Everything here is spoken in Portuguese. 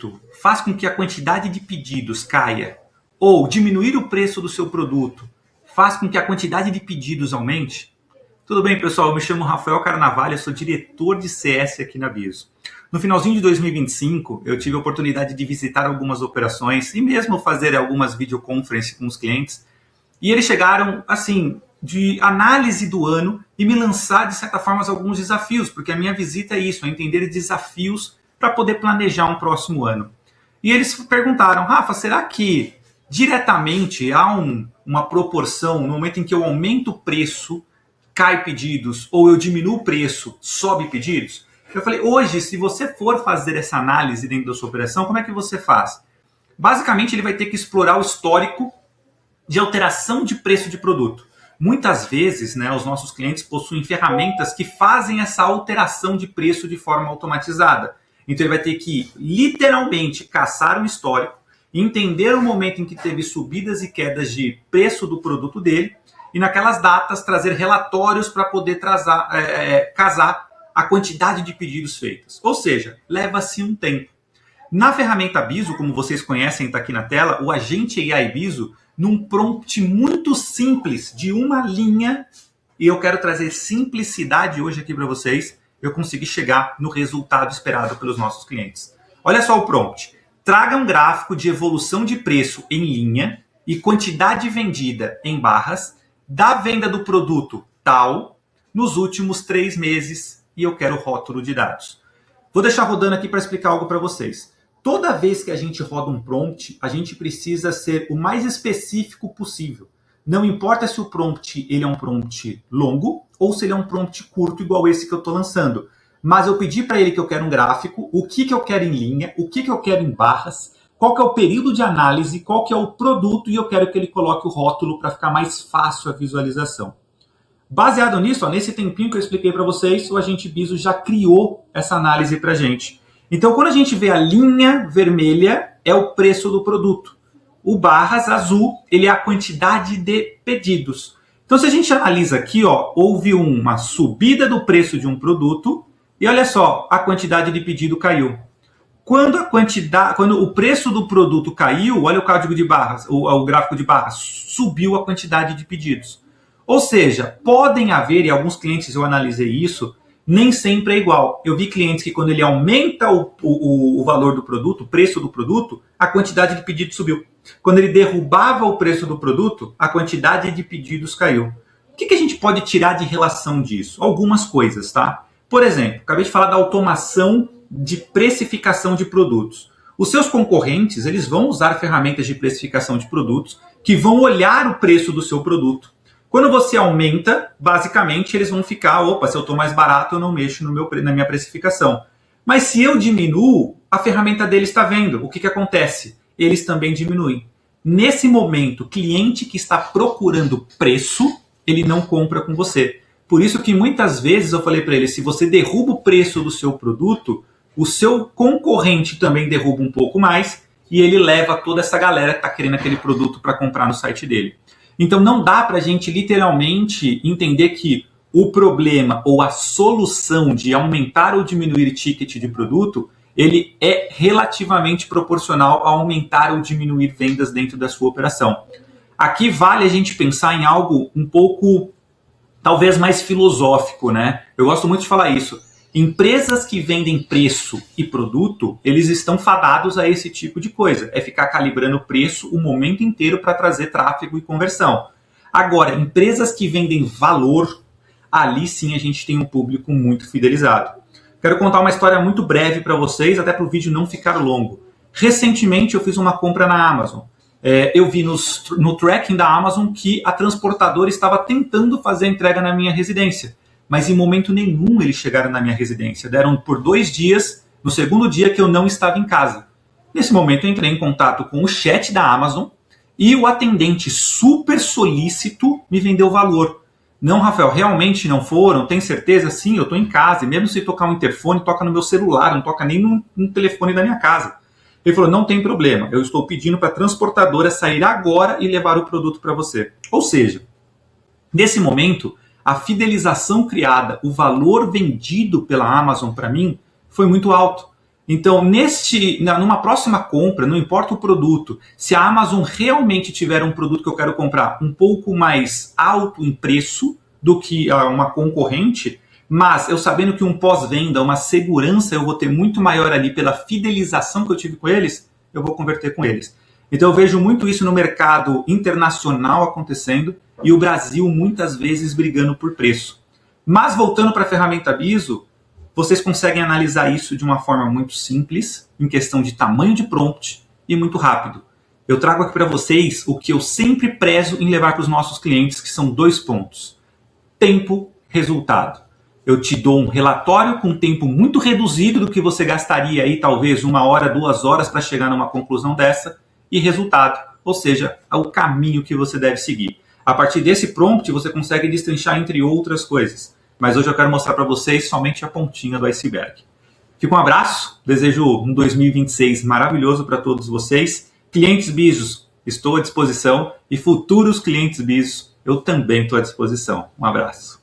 produto faz com que a quantidade de pedidos caia, ou diminuir o preço do seu produto faz com que a quantidade de pedidos aumente? Tudo bem, pessoal? Eu me chamo Rafael Carnavalho, eu sou diretor de CS aqui na Biso. No finalzinho de 2025, eu tive a oportunidade de visitar algumas operações e mesmo fazer algumas videoconferências com os clientes. E eles chegaram, assim, de análise do ano e me lançar, de certa forma, alguns desafios, porque a minha visita é isso, é entender desafios para poder planejar um próximo ano. E eles perguntaram, Rafa, será que diretamente há uma proporção no momento em que eu aumento o preço, cai pedidos, ou eu diminuo o preço, sobe pedidos? Eu falei, hoje, se você for fazer essa análise dentro da sua operação, como é que você faz? Basicamente, ele vai ter que explorar o histórico de alteração de preço de produto. Muitas vezes, né, os nossos clientes possuem ferramentas que fazem essa alteração de preço de forma automatizada. Então, ele vai ter que, literalmente, caçar o histórico, entender o momento em que teve subidas e quedas de preço do produto dele, e naquelas datas trazer relatórios para poder casar a quantidade de pedidos feitos. Ou seja, leva-se um tempo. Na ferramenta Biso, como vocês conhecem, está aqui na tela, o agente AI Biso, num prompt muito simples, de uma linha, e eu quero trazer simplicidade hoje aqui para vocês, eu consegui chegar no resultado esperado pelos nossos clientes. Olha só o prompt. Traga um gráfico de evolução de preço em linha e quantidade vendida em barras da venda do produto tal nos últimos 3 meses e eu quero rótulo de dados. Vou deixar rodando aqui para explicar algo para vocês. Toda vez que a gente roda um prompt, a gente precisa ser o mais específico possível. Não importa se o prompt ele é um prompt longo ou se ele é um prompt curto, igual esse que eu estou lançando. Mas eu pedi para ele que eu quero um gráfico, o que eu quero em linha, o que eu quero em barras, qual que é o período de análise, qual que é o produto e eu quero que ele coloque o rótulo para ficar mais fácil a visualização. Baseado nisso, nesse tempinho que eu expliquei para vocês, o agente Biso já criou essa análise para a gente. Então, quando a gente vê a linha vermelha, é o preço do produto. O barras azul, ele é a quantidade de pedidos. Então, se a gente analisa aqui, houve uma subida do preço de um produto e olha só, a quantidade de pedido caiu. Quando o preço do produto caiu, olha o código de barras, o gráfico de barras, subiu a quantidade de pedidos. Ou seja, podem haver, e alguns clientes eu analisei isso, nem sempre é igual. Eu vi clientes que quando ele aumenta o valor do produto, o preço do produto, a quantidade de pedidos subiu. Quando ele derrubava o preço do produto, a quantidade de pedidos caiu. O que a gente pode tirar de relação disso? Algumas coisas, tá? Por exemplo, acabei de falar da automação de precificação de produtos. Os seus concorrentes, eles vão usar ferramentas de precificação de produtos que vão olhar o preço do seu produto. Quando você aumenta, basicamente eles vão ficar, se eu estou mais barato, eu não mexo na minha precificação. Mas se eu diminuo, a ferramenta deles está vendo. O que acontece? Eles também diminuem. Nesse momento, o cliente que está procurando preço, ele não compra com você. Por isso que muitas vezes eu falei para ele, se você derruba o preço do seu produto, o seu concorrente também derruba um pouco mais e ele leva toda essa galera que está querendo aquele produto para comprar no site dele. Então não dá para a gente literalmente entender que o problema ou a solução de aumentar ou diminuir ticket de produto, ele é relativamente proporcional a aumentar ou diminuir vendas dentro da sua operação. Aqui vale a gente pensar em algo um pouco, talvez mais filosófico, né? Eu gosto muito de falar isso. Empresas que vendem preço e produto, eles estão fadados a esse tipo de coisa. É ficar calibrando o preço o momento inteiro para trazer tráfego e conversão. Agora, empresas que vendem valor, ali sim a gente tem um público muito fidelizado. Quero contar uma história muito breve para vocês, até para o vídeo não ficar longo. Recentemente eu fiz uma compra na Amazon. Eu vi no tracking da Amazon que a transportadora estava tentando fazer a entrega na minha residência. Mas em momento nenhum eles chegaram na minha residência. Deram por 2 dias, no segundo dia que eu não estava em casa. Nesse momento eu entrei em contato com o chat da Amazon e o atendente super solícito me vendeu o valor. Não, Rafael, realmente não foram? Tem certeza? Sim, eu estou em casa. E mesmo se tocar um interfone, toca no meu celular, não toca nem no telefone da minha casa. Ele falou, não tem problema. Eu estou pedindo para a transportadora sair agora e levar o produto para você. Ou seja, nesse momento, a fidelização criada, o valor vendido pela Amazon para mim foi muito alto. Então, numa próxima compra, não importa o produto, se a Amazon realmente tiver um produto que eu quero comprar um pouco mais alto em preço do que uma concorrente, mas eu sabendo que um pós-venda, uma segurança eu vou ter muito maior ali pela fidelização que eu tive com eles, eu vou converter com eles. Então eu vejo muito isso no mercado internacional acontecendo e o Brasil muitas vezes brigando por preço. Mas voltando para a ferramenta Bizo, vocês conseguem analisar isso de uma forma muito simples, em questão de tamanho de prompt e muito rápido. Eu trago aqui para vocês o que eu sempre prezo em levar para os nossos clientes, que são 2 pontos. Tempo, resultado. Eu te dou um relatório com tempo muito reduzido do que você gastaria aí, talvez 1 hora, 2 horas para chegar numa conclusão dessa, e resultado, ou seja, o caminho que você deve seguir. A partir desse prompt, você consegue destrinchar entre outras coisas. Mas hoje eu quero mostrar para vocês somente a pontinha do iceberg. Fica um abraço, desejo um 2026 maravilhoso para todos vocês. Clientes Bizos, estou à disposição, e futuros clientes Bizos, eu também estou à disposição. Um abraço.